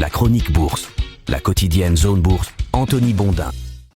La chronique bourse, la quotidienne Zone Bourse, Anthony Bondin.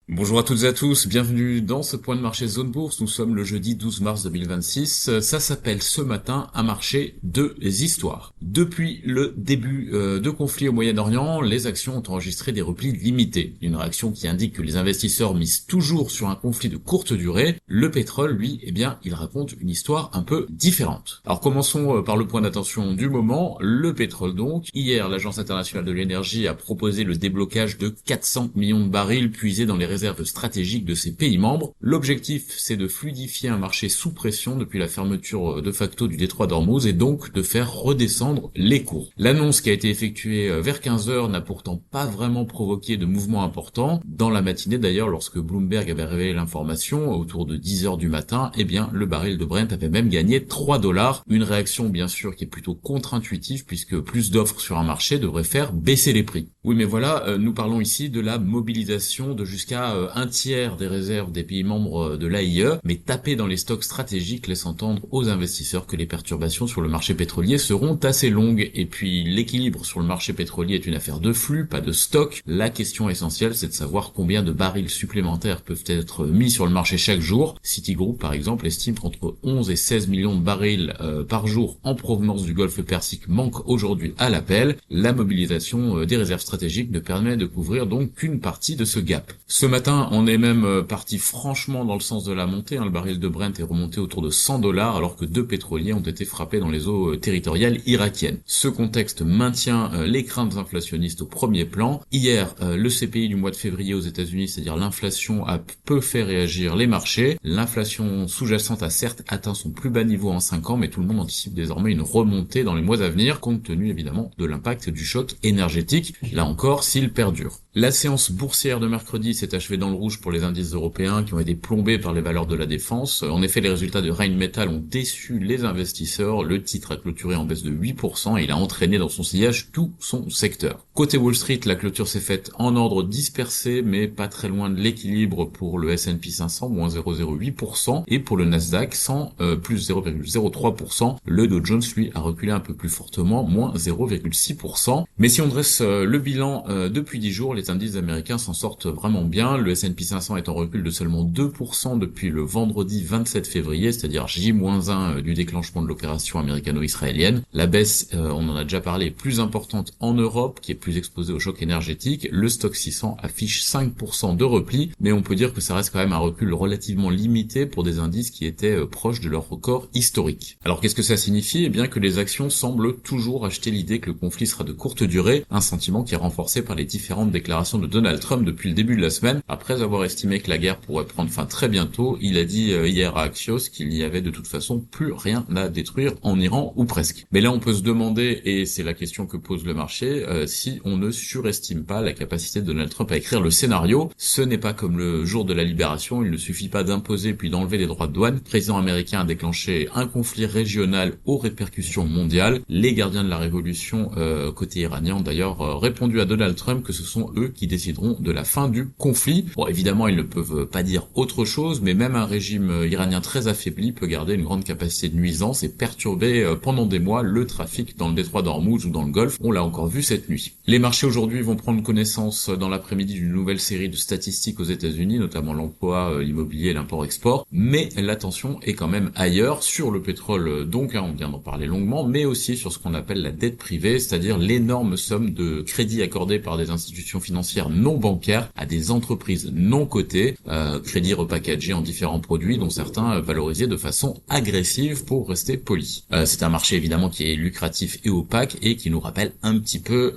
Bonjour à toutes et à tous, bienvenue dans ce point de marché Zone Bourse. Nous sommes le jeudi 12 mars 2026. Ça s'appelle ce matin un marché de histoires. Depuis le début de conflit au Moyen-Orient, les actions ont enregistré des replis limités. Une réaction qui indique que les investisseurs misent toujours sur un conflit de courte durée. Le pétrole, lui, il raconte une histoire un peu différente. Alors commençons par le point d'attention du moment, le pétrole donc. Hier, l'Agence internationale de l'énergie a proposé le déblocage de 400 millions de barils puisés dans les réserves stratégiques de ses pays membres. L'objectif, c'est de fluidifier un marché sous pression depuis la fermeture de facto du détroit d'Ormuz et donc de faire redescendre les cours. L'annonce qui a été effectuée vers 15h n'a pourtant pas vraiment provoqué de mouvements importants. Dans la matinée d'ailleurs, lorsque Bloomberg avait révélé l'information, autour de 10h du matin, le baril de Brent avait même gagné $3. Une réaction bien sûr qui est plutôt contre-intuitive puisque plus d'offres sur un marché devrait faire baisser les prix. Oui mais voilà, nous parlons ici de la mobilisation de jusqu'à un tiers des réserves des pays membres de l'AIE, mais taper dans les stocks stratégiques laisse entendre aux investisseurs que les perturbations sur le marché pétrolier seront assez longues. Et puis l'équilibre sur le marché pétrolier est une affaire de flux, pas de stock. La question essentielle, c'est de savoir combien de barils supplémentaires peuvent être mis sur le marché chaque jour. Citigroup, par exemple, estime qu'entre 11 et 16 millions de barils par jour en provenance du Golfe Persique manquent aujourd'hui à l'appel. La mobilisation des réserves stratégiques ne permet de couvrir donc qu'une partie de ce gap. Ce matin, on est même parti franchement dans le sens de la montée. Le baril de Brent est remonté autour de $100 alors que 2 pétroliers ont été frappés dans les eaux territoriales irakiennes. Ce contexte maintient les craintes inflationnistes au premier plan. Hier, le CPI du mois de février aux États-Unis, c'est-à-dire l'inflation, a peu fait réagir les marchés. L'inflation sous-jacente a certes atteint son plus bas niveau en 5 ans, mais tout le monde anticipe désormais une remontée dans les mois à venir, compte tenu évidemment de l'impact du choc énergétique, là encore s'il perdure. La séance boursière de mercredi s'est achevée dans le rouge pour les indices européens qui ont été plombés par les valeurs de la défense. En effet, les résultats de Rheinmetall ont déçu les investisseurs. Le titre a clôturé en baisse de 8% et il a entraîné dans son sillage tout son secteur. Côté Wall Street, la clôture s'est faite en ordre dispersé, mais pas très loin de l'équilibre pour le S&P 500, moins 0,08%, et pour le Nasdaq, plus 0,03%. Le Dow Jones, lui, a reculé un peu plus fortement, moins 0,6%. Mais si on dresse le bilan depuis 10 jours, les indices américains s'en sortent vraiment bien. Le S&P 500 est en recul de seulement 2% depuis le vendredi 27 février, c'est-à-dire J-1 du déclenchement de l'opération américano-israélienne. La baisse, on en a déjà parlé, est plus importante en Europe, qui est plus exposée au choc énergétique. Le Stoxx 600 affiche 5% de repli, mais on peut dire que ça reste quand même un recul relativement limité pour des indices qui étaient proches de leur record historique. Alors qu'est-ce que ça signifie ? Eh bien que les actions semblent toujours acheter l'idée que le conflit sera de courte durée, un sentiment qui est renforcé par les différentes déclarations de Donald Trump depuis le début de la semaine. Après avoir estimé que la guerre pourrait prendre fin très bientôt, il a dit hier à Axios qu'il n'y avait de toute façon plus rien à détruire en Iran, ou presque. Mais là on peut se demander, et c'est la question que pose le marché, si on ne surestime pas la capacité de Donald Trump à écrire le scénario. Ce n'est pas comme le jour de la libération, il ne suffit pas d'imposer puis d'enlever les droits de douane. Le président américain a déclenché un conflit régional aux répercussions mondiales. Les gardiens de la révolution côté iranien ont d'ailleurs répondu à Donald Trump que ce sont eux qui décideront de la fin du conflit. Bon, évidemment, ils ne peuvent pas dire autre chose, mais même un régime iranien très affaibli peut garder une grande capacité de nuisance et perturber pendant des mois le trafic dans le détroit d'Ormuz ou dans le Golfe. On l'a encore vu cette nuit. Les marchés aujourd'hui vont prendre connaissance dans l'après-midi d'une nouvelle série de statistiques aux États-Unis, notamment l'emploi, l'immobilier et l'import-export, mais l'attention est quand même ailleurs, sur le pétrole donc, on vient d'en parler longuement, mais aussi sur ce qu'on appelle la dette privée, c'est-à-dire l'énorme somme de crédits accordés par des institutions financières non bancaires à des entreprises non cotées, crédits repackagés en différents produits dont certains valorisés de façon agressive pour rester poli. C'est un marché évidemment qui est lucratif et opaque et qui nous rappelle un petit peu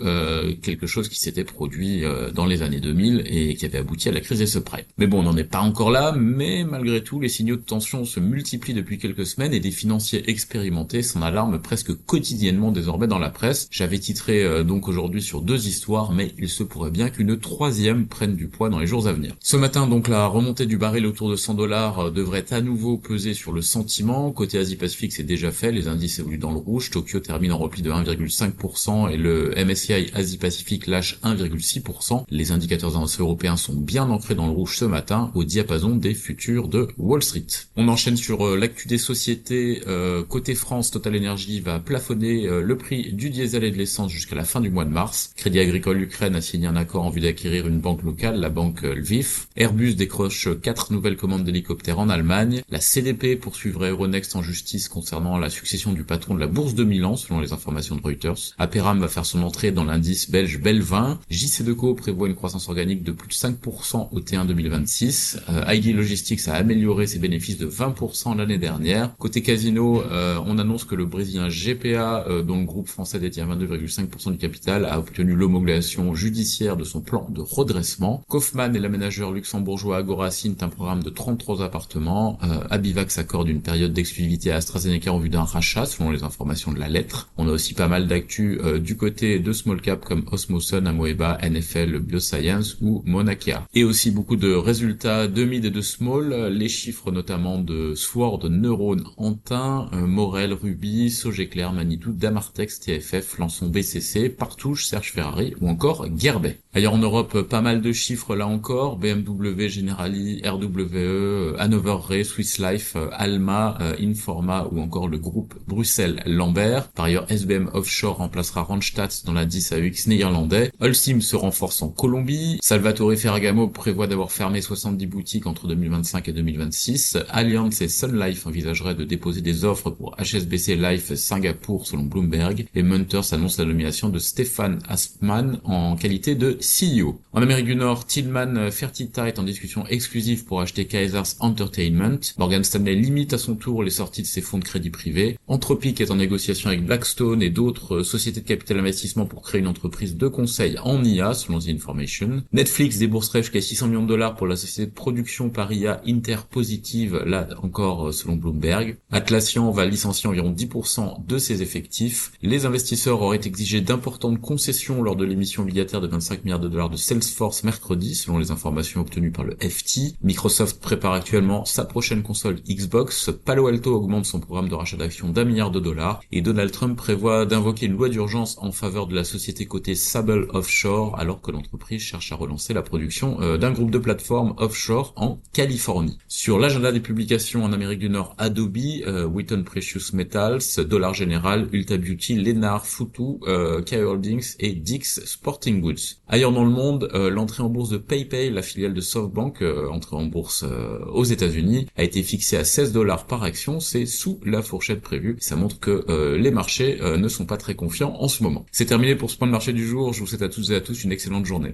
quelque chose qui s'était produit dans les années 2000 et qui avait abouti à la crise des subprimes. Mais bon, on n'en est pas encore là, mais malgré tout, les signaux de tension se multiplient depuis quelques semaines et des financiers expérimentés s'en alarment presque quotidiennement désormais dans la presse. J'avais titré donc aujourd'hui sur 2 histoires, mais il se pourrait bien qu'une troisième prenne du poids dans les jours à venir. Ce matin, donc, la remontée du baril autour de $100 devrait à nouveau peser sur le sentiment. Côté Asie-Pacifique, c'est déjà fait, les indices évoluent dans le rouge. Tokyo termine en repli de 1,5% et le MSCI Asie-Pacifique lâche 1,6%. Les indicateurs européens sont bien ancrés dans le rouge ce matin, au diapason des futurs de Wall Street. On enchaîne sur l'actu des sociétés. Côté France, Total Energy va plafonner le prix du diesel et de l'essence jusqu'à la fin du mois de mars. Crédit Crédit Agricole Ukraine a signé un accord en vue d'acquérir une banque locale, la banque Lviv. Airbus décroche 4 nouvelles commandes d'hélicoptères en Allemagne. La CDP poursuivra Euronext en justice concernant la succession du patron de la bourse de Milan, selon les informations de Reuters. Aperam va faire son entrée dans l'indice belge Belvin. JC2Co prévoit une croissance organique de plus de 5% au T1 2026. IG Logistics a amélioré ses bénéfices de 20% l'année dernière. Côté casino, on annonce que le brésilien GPA, dont le groupe français détient 22,5% du capital, a obtenu l'homologation judiciaire de son plan de redressement. Kaufmann et l'aménageur luxembourgeois Agora signent un programme de 33 appartements. Abivax accorde une période d'exclusivité à AstraZeneca en vue d'un rachat, selon les informations de la lettre. On a aussi pas mal d'actu du côté de small cap comme Osmoson, Amoeba, NFL, Bioscience ou Monakea. Et aussi beaucoup de résultats de mid et de small, les chiffres notamment de Sword, Neurone, Antin, Morel, Ruby, Sogeclair, Manitou, Damartex, TFF, Lançon, BCC, Partouche, Serge Ferrari ou encore Gerbet. Ailleurs en Europe, pas mal de chiffres là encore, BMW, Generali, RWE, Hannover Re, Swiss Life, Alma, Informa ou encore le groupe Bruxelles-Lambert. Par ailleurs, SBM Offshore remplacera Randstad dans l'indice AEX néerlandais. Holcim se renforce en Colombie. Salvatore Ferragamo prévoit d'avoir fermé 70 boutiques entre 2025 et 2026. Allianz et Sun Life envisageraient de déposer des offres pour HSBC Life Singapour selon Bloomberg. Et Munters annonce la nomination de Stéphane Aspman en qualité de CEO. En Amérique du Nord, Tillman Fertitta est en discussion exclusive pour acheter Caesars Entertainment. Morgan Stanley limite à son tour les sorties de ses fonds de crédit privés. Anthropic est en négociation avec Blackstone et d'autres sociétés de capital investissement pour créer une entreprise de conseil en IA, selon The Information. Netflix débourserait jusqu'à 600 millions de dollars pour la société de production par IA Interpositive, là encore selon Bloomberg. Atlassian va licencier environ 10% de ses effectifs. Les investisseurs auraient exigé d'importantes concessions lors de l'émission obligataire de 25 milliards de dollars de Salesforce mercredi, selon les informations obtenues par le FT. Microsoft prépare actuellement sa prochaine console Xbox. Palo Alto augmente son programme de rachat d'actions d'1 milliard de dollars et Donald Trump prévoit d'invoquer une loi d'urgence en faveur de la société cotée Sable Offshore alors que l'entreprise cherche à relancer la production d'un groupe de plateformes offshore en Californie. Sur l'agenda des publications en Amérique du Nord, Adobe, Wheaton Precious Metals, Dollar General, Ulta Beauty, Lennar, Futu, K Holdings et Dick's Sporting Goods. Ailleurs dans le monde, l'entrée en bourse de PayPal, la filiale de SoftBank, entrée en bourse aux États-Unis, a été fixée à $16 par action. C'est sous la fourchette prévue. Ça montre que les marchés ne sont pas très confiants en ce moment. C'est terminé pour ce point de marché du jour. Je vous souhaite à toutes et à tous une excellente journée.